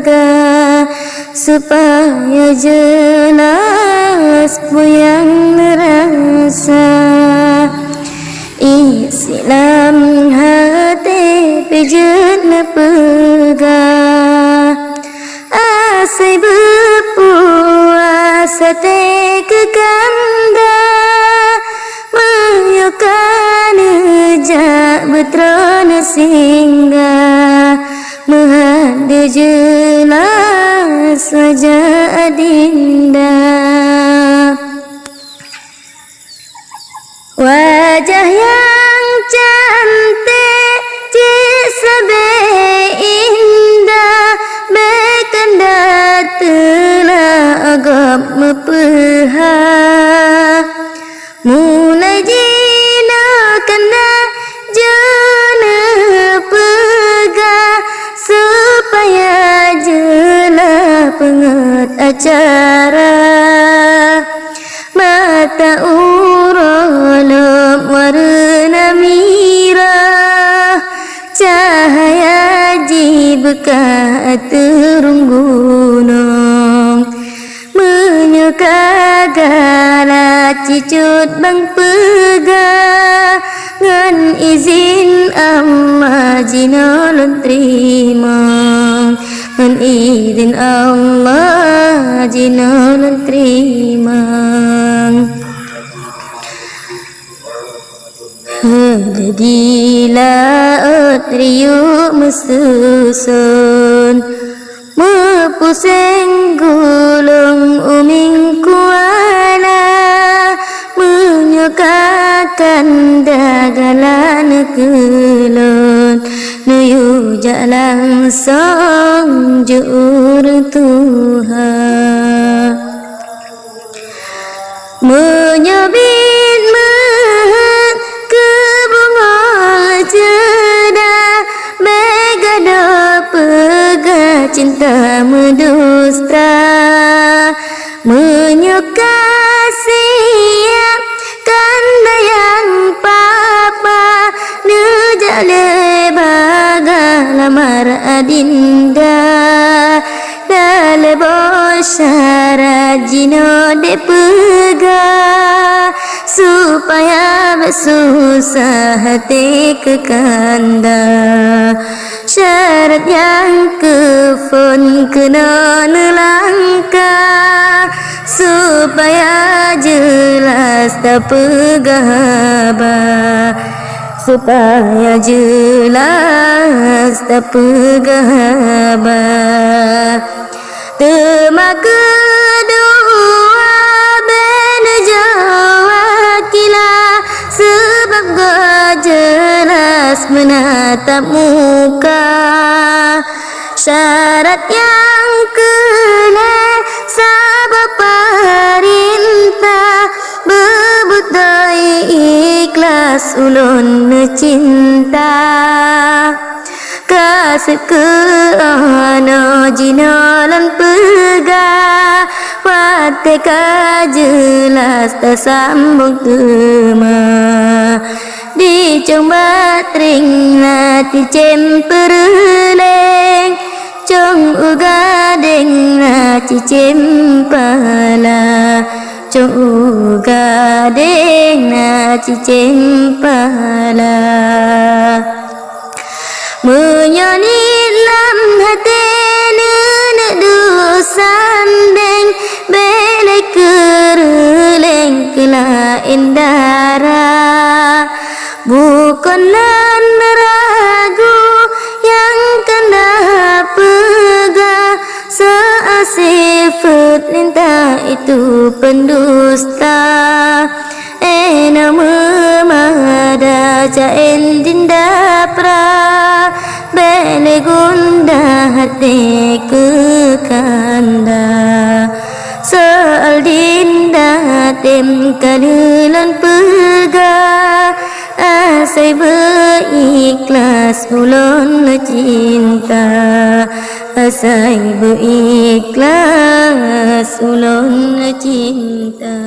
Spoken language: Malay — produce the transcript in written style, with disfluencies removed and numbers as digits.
pegang supaya jelas yang rasa Islam hati pejen pegang asai berpuasa te kekanda menyukan jak betrana singgah menghada jelas saja adinda wajah yang cantik cisabe indah bekanda telah agak mepeha mulai jina kanda jana pegang supaya jelas pengat acara mata uralum warna merah cahaya jibka terung gunung menyuka gala cicut bang pegang ngan izin Allah jinolun terima ngan izin Allah jinolun terima jadilah riuk mesusun mepusing gulung uming kuala menyukakan dagalan kelon nuyu jalan sang jur Tuhan menyabit mehat ke bunga cedah begada pega cinta medusta menyuka siap kanda yang papa nejale baga lamar adinda dale bosyara jino de pega supaya bersusah hati ke kanda syarat yang kefun kena nelangkah supaya jelas tak pegaba supaya jelas tak pegaba tema kedua ben jawakila sebab gak jelas menatap muka syarat yang kena sabab perintah bebudai ikhlas ulun cinta kasih ke ana jinalan pega wateka jelas tersambung tema dicoba tring hati cemperleng cong uga deng hati cempala cong uga deng hati cempala menyonilam hati nenek dusandeng belai kereleng kelain darah bukanlah ragu yang kena pegang seasifat linta itu pendusta nama mada jain dinda pra bele gunda hati ke kanda soal dinda tem kadulan pega asai berikhlas ulun cinta asai berikhlas ulun cinta